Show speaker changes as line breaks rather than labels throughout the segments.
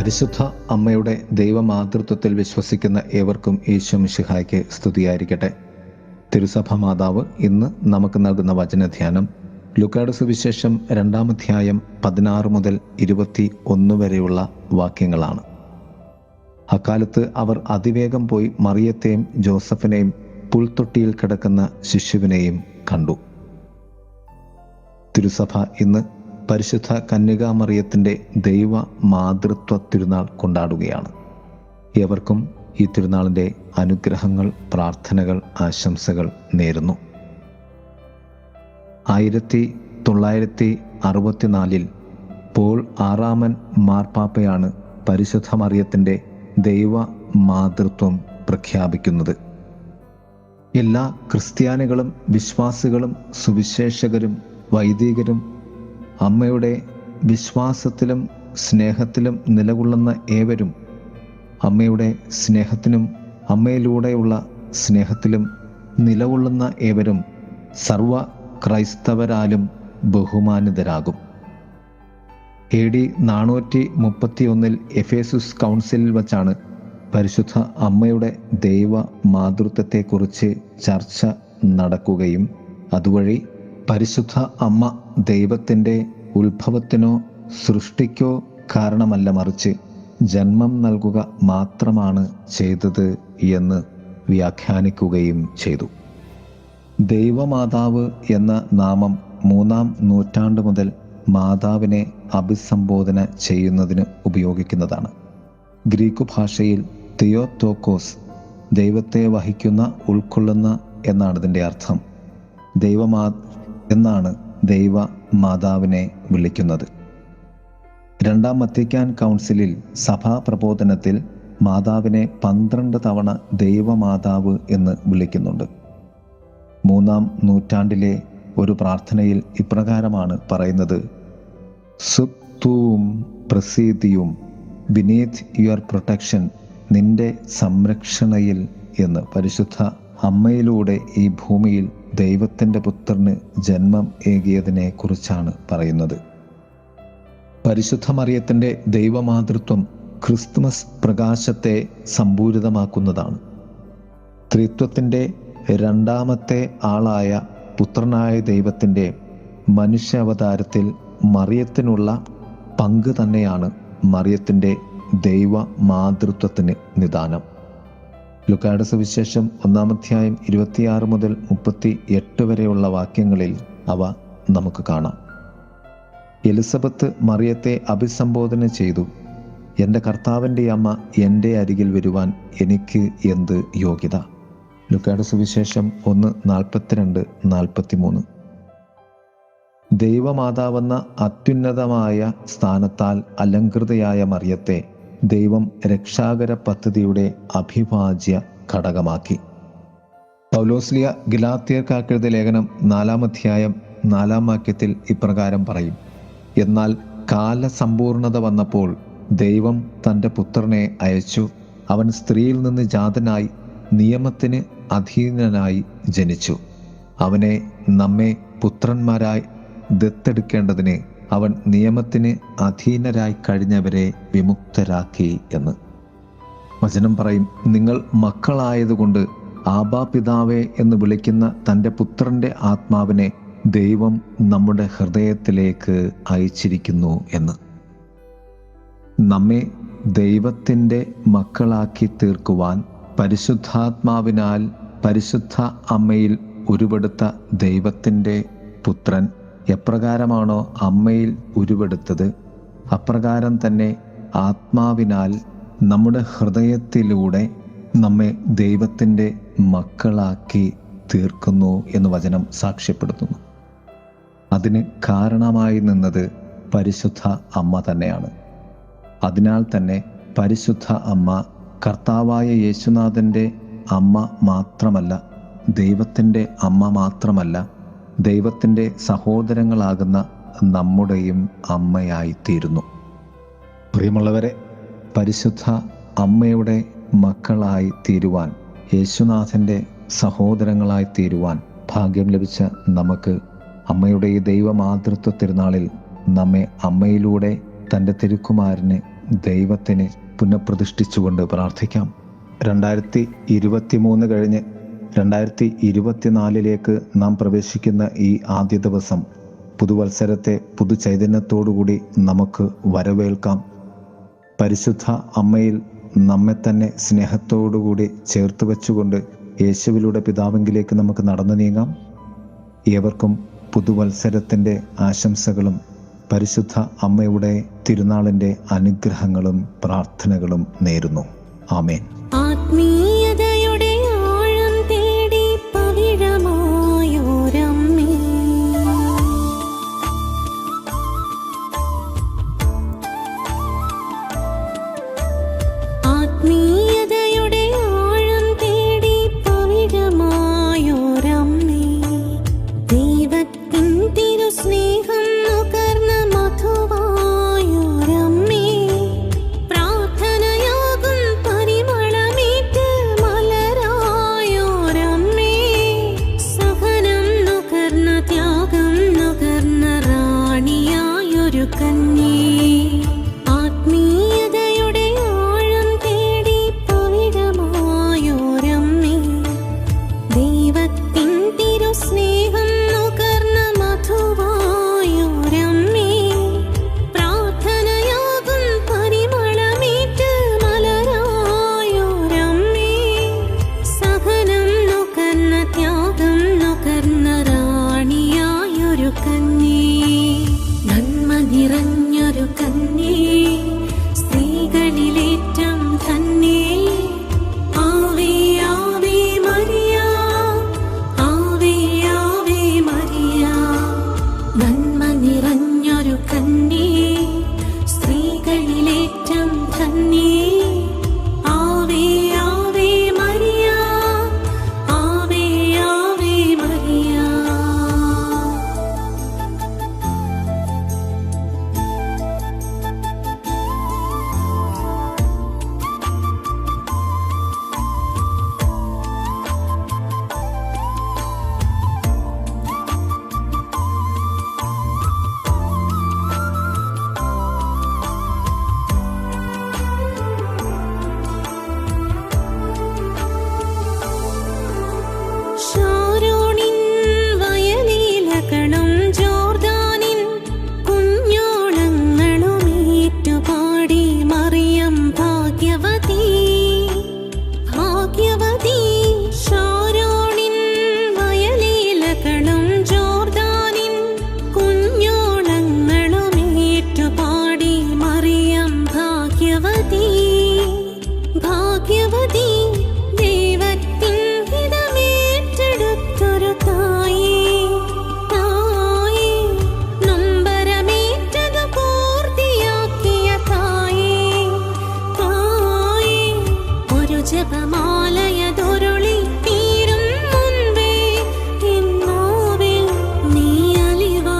പരിശുദ്ധ അമ്മയുടെ ദൈവമാതൃത്വത്തിൽ വിശ്വസിക്കുന്ന ഏവർക്കും ഈശോ മിശിഹായ്ക്ക് സ്തുതിയായിരിക്കട്ടെ. തിരുസഭ മാതാവ് ഇന്ന് നമുക്ക് നൽകുന്ന വചനധ്യാനം ലൂക്കായുടെ സുവിശേഷം 2-ാം അധ്യായം 16 മുതൽ 21 വരെയുള്ള വാക്യങ്ങളാണ്. അക്കാലത്ത് അവർ അതിവേഗം പോയി മറിയത്തെയും ജോസഫിനെയും പുൽത്തൊട്ടിയിൽ കിടക്കുന്ന ശിശുവിനെയും കണ്ടു. തിരുസഭ ഇന്ന് പരിശുദ്ധ കന്യകാമറിയത്തിൻ്റെ ദൈവ മാതൃത്വ തിരുനാൾ കൊണ്ടാടുകയാണ്. ഏവർക്കും ഈ തിരുനാളിൻ്റെ അനുഗ്രഹങ്ങൾ, പ്രാർത്ഥനകൾ, ആശംസകൾ നേരുന്നു. 1964 പോൾ 6-ാമൻ മാർപ്പാപ്പയാണ് പരിശുദ്ധ മറിയത്തിൻ്റെ ദൈവ മാതൃത്വം പ്രഖ്യാപിക്കുന്നത്. എല്ലാ ക്രിസ്ത്യാനികളും, വിശ്വാസികളും, സുവിശേഷകരും, വൈദികരും അമ്മയുടെ വിശ്വാസത്തിലും സ്നേഹത്തിലും നിലകൊള്ളുന്ന ഏവരും അമ്മയുടെ സ്നേഹത്തിനും അമ്മയിലൂടെയുള്ള സ്നേഹത്തിലും നിലകൊള്ളുന്ന ഏവരും സർവ ക്രൈസ്തവരാലും ബഹുമാനിതരാകും. AD 431 എഫേസുസ് കൗൺസിലിൽ വച്ചാണ് പരിശുദ്ധ അമ്മയുടെ ദൈവ മാതൃത്വത്തെക്കുറിച്ച് ചർച്ച നടക്കുകയും അതുവഴി പരിശുദ്ധ അമ്മ ദൈവത്തിൻ്റെ ഉത്ഭവത്തിനോ സൃഷ്ടിക്കോ കാരണമല്ല, മറിച്ച് ജന്മം നൽകുക മാത്രമാണ് ചെയ്തത് എന്ന് വ്യാഖ്യാനിക്കുകയും ചെയ്തു. ദൈവമാതാവ് എന്ന നാമം 3-ാം നൂറ്റാണ്ട് മുതൽ മാതാവിനെ അഭിസംബോധന ചെയ്യുന്നതിന് ഉപയോഗിക്കുന്നതാണ്. ഗ്രീക്ക് ഭാഷയിൽ തിയോത്തോക്കോസ് ദൈവത്തെ വഹിക്കുന്ന, ഉൾക്കൊള്ളുന്ന എന്നാണ് ഇതിൻ്റെ അർത്ഥം. എന്നാണ് ദൈവ മാതാവിനെ വിളിക്കുന്നത്. 2-ാം വത്തിക്കാൻ കൗൺസിലിൽ സഭാ പ്രബോധനത്തിൽ മാതാവിനെ 12 തവണ ദൈവമാതാവ് എന്ന് വിളിക്കുന്നുണ്ട്. 3-ാം നൂറ്റാണ്ടിലെ ഒരു പ്രാർത്ഥനയിൽ ഇപ്രകാരമാണ് പറയുന്നത്: സുപ്തൂം പ്രസീതിയും ബിനീത് യുവർ പ്രൊട്ടക്ഷൻ, നിന്റെ സംരക്ഷണയിൽ എന്ന്. പരിശുദ്ധ അമ്മയിലൂടെ ഈ ഭൂമിയിൽ ദൈവത്തിൻ്റെ പുത്രന് ജന്മം ഏകിയതിനെ കുറിച്ചാണ് പറയുന്നത്. പരിശുദ്ധ മറിയത്തിൻ്റെ ദൈവമാതൃത്വം ക്രിസ്തുമസ് പ്രകാശത്തെ സമ്പൂരിതമാക്കുന്നതാണ്. ത്രിത്വത്തിൻ്റെ 2-ാമത്തെ ആളായ പുത്രനായ ദൈവത്തിൻ്റെ മനുഷ്യാവതാരത്തിൽ മറിയത്തിനുള്ള പങ്ക് തന്നെയാണ് മറിയത്തിൻ്റെ ദൈവ മാതൃത്വത്തിന് നിദാനം. ലൂക്കായുടെ സുവിശേഷം 1-ാം അധ്യായം 26 മുതൽ 38 വരെയുള്ള വാക്യങ്ങളിൽ അവ നമുക്ക് കാണാം. എലിസബത്ത് മറിയത്തെ അഭിസംബോധന ചെയ്തു: എൻ്റെ കർത്താവിൻ്റെ അമ്മ എൻ്റെ അരികിൽ വരുവാൻ എനിക്ക് എന്ത് യോഗ്യത. ലൂക്കായുടെ സുവിശേഷം 1:42-43. ദൈവമാതാവെന്ന അത്യുന്നതമായ സ്ഥാനത്താൽ അലങ്കൃതയായ മറിയത്തെ ദൈവം രക്ഷാകര പദ്ധതിയുടെ അഭിവാജ്യ ഘടകമാക്കി. പൗലോസ്ലിയ ഗലാത്യർക്കെഴുതിയ ലേഖനം 4-ാം അധ്യായം 4-ാം വാക്യത്തിൽ ഇപ്രകാരം പറയും: എന്നാൽ കാലസമ്പൂർണത വന്നപ്പോൾ ദൈവം തൻ്റെ പുത്രനെ അയച്ചു. അവൻ സ്ത്രീയിൽ നിന്ന് ജാതനായി നിയമത്തിന് അധീനനായി ജനിച്ചു. അവനെ നമ്മെ പുത്രന്മാരായി ദത്തെടുക്കേണ്ടതിന് അവൻ നിയമത്തിന് അധീനരായി കഴിഞ്ഞവരെ വിമുക്തരാക്കി എന്ന്. വചനം പറയും: നിങ്ങൾ മക്കളായതുകൊണ്ട് ആബാ പിതാവേ എന്ന് വിളിക്കുന്ന തൻ്റെ പുത്രൻ്റെ ആത്മാവിനെ ദൈവം നമ്മുടെ ഹൃദയത്തിലേക്ക് അയച്ചിരിക്കുന്നു എന്ന്. നമ്മെ ദൈവത്തിൻ്റെ മക്കളാക്കി തീർക്കുവാൻ പരിശുദ്ധാത്മാവിനാൽ പരിശുദ്ധ അമ്മയിൽ ഉരുവെടുത്ത ദൈവത്തിൻ്റെ പുത്രൻ എപ്രകാരമാണോ അമ്മയിൽ ഉരുവെടുത്തത്, അപ്രകാരം തന്നെ ആത്മാവിനാൽ നമ്മുടെ ഹൃദയത്തിലൂടെ നമ്മെ ദൈവത്തിൻ്റെ മക്കളാക്കി തീർക്കുന്നു എന്ന് വചനം സാക്ഷ്യപ്പെടുത്തുന്നു. അതിന് കാരണമായി നിന്നത് പരിശുദ്ധ അമ്മ തന്നെയാണ്. അതിനാൽ തന്നെ പരിശുദ്ധ അമ്മ കർത്താവായ യേശുനാഥൻ്റെ അമ്മ മാത്രമല്ല, ദൈവത്തിൻ്റെ അമ്മ മാത്രമല്ല, ദൈവത്തിൻ്റെ സഹോദരങ്ങളാകുന്ന നമ്മുടെയും അമ്മയായിത്തീരുന്നു. പ്രിയമുള്ളവരെ, പരിശുദ്ധ അമ്മയുടെ മക്കളായി തീരുവാൻ, യേശുനാഥൻ്റെ സഹോദരങ്ങളായി തീരുവാൻ ഭാഗ്യം ലഭിച്ച നമുക്ക് അമ്മയുടെ ഈ ദൈവമാതൃത്വ തിരുനാളിൽ നമ്മെ അമ്മയിലൂടെ തൻ്റെ തിരുക്കുമാരന് ദൈവത്തിനെ പുനഃപ്രതിഷ്ഠിച്ചുകൊണ്ട് പ്രാർത്ഥിക്കാം. 2023 കഴിഞ്ഞ് 2024 നാം പ്രവേശിക്കുന്ന ഈ ആദ്യ ദിവസം പുതുവത്സരത്തെ പുതുചൈതന്യത്തോടുകൂടി നമുക്ക് വരവേൽക്കാം. പരിശുദ്ധ അമ്മയിൽ നമ്മെ തന്നെ സ്നേഹത്തോടുകൂടി ചേർത്ത് വെച്ചുകൊണ്ട് യേശുവിലൂടെ പിതാവിങ്കിലേക്ക് നമുക്ക് നടന്നു നീങ്ങാം. ഏവർക്കും പുതുവത്സരത്തിൻ്റെ ആശംസകളും പരിശുദ്ധ അമ്മയുടെ തിരുനാളിൻ്റെ അനുഗ്രഹങ്ങളും പ്രാർത്ഥനകളും നേരുന്നു. ആമേൻ.
ആത്മീയതയുടെ ആഴം തേടി പവിഴമായോരമ്മേ, ആത്മീയതയുടെ ആഴം തേടി പവിഴമായോരമ്മേ, ദൈവത്തിൻ തിരുസ്നേഹം നുകർന്ന മധുവായോരമ്മേ, പ്രാർത്ഥനയാകും പരിമളമേറ്റ് മലരായോരമ്മേ, സഹനം നുകർന്ന ത്യാഗം നുകർന്ന റാണിയായൊരു കന്യേ, ആത്മീയതയുടെ ആഴം തേടി പവിഴമായോരമ്മേ, ദൈവത്തിൻ തിരുസ്നേഹം നുകർന്ന മധുവായോരമ്മേ, പ്രാർത്ഥനയാകും പരിമളമേറ്റ് മലരായോരമ്മേ, സഹനം നുകർന്ന ത്യാഗം നുകർന്ന റാണിയായൊരു കന്യേ, നന്മ നിറഞ്ഞൊരു കന്യേ, സ്ത്രീകളിലേറ്റം ധന്യേ, ആവേ ആവേ മരിയ, ആവേ ആവേ മരിയ, നന്മ നിറഞ്ഞൊരു കന്യേ, സ്ത്രീകളിലേറ്റം ധന്യേ, ആവേ ആവേ മരിയ, ആവേ ആവേ മരിയ. ഷാരോണിൻ വയലിലകണം ജോർദാനിൻ കുഞ്ഞോളങ്ങളുമേറ്റുപാടി മറിയം ഭാഗ്യവതി, ഭാഗ്യവതി. ഷാരോണിൻ വയലിലകണം ജോർദാനിൻ കുഞ്ഞോളങ്ങളുമേറ്റുപാടി മറിയം ഭാഗ്യവതി, ഭാഗ്യവതി. ദൈവത്തിൻ ഹിതമേറ്റെടുത്തൊരു തായേ, തായേ, നൊമ്പരമേറ്റതു പൂർത്തിയാക്കിയ തായേ, തായേ, ഒരു ജപമാലയതൊരുളി തീരും മുൻപേ എന്നാവിൽ നീ അലിവാ,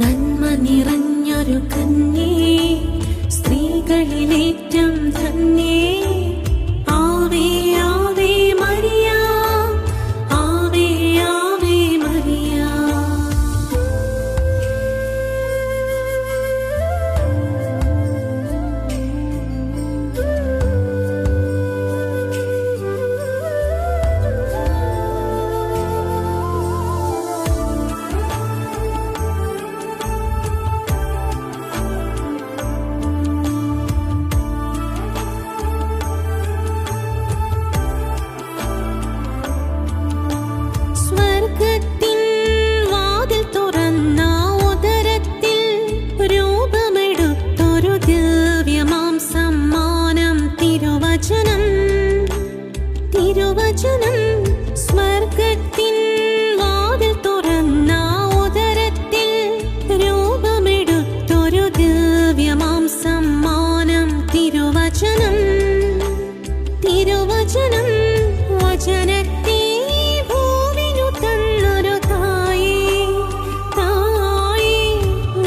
നന്മ നിറഞ്ഞൊരു കന്യേ, സ്ത്രീകളിലേറ്റം ധന്യേ, ആവേ ആവേ മരിയ, ആവേ ആവേ മരിയ. സ്വർഗത്തിൻ വാതിൽ തുറന്ന ഉദരത്തിൽ രൂപമെടുത്തൊരു ദിവ്യമാം സമ്മാനം തിരുവചനം, തിരുവചനം. സ്വർഗത്തിൻ വാതിൽ തുറന്ന ഉദരത്തിൽ രൂപമെടുത്തൊരു ദിവ്യമാം സമ്മാനം തിരുവചനം, തിരുവചനം. വചനത്തെ ഭൂവിനു തന്നൊരു തായേ, തായേ,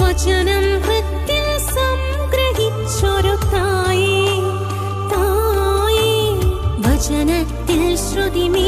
വചനം ഹൃത്തിൽ സംഗ്രഹിച്ചൊരു തായേ, തായേ, വചനത്തിൽ ശ്രുതിമേ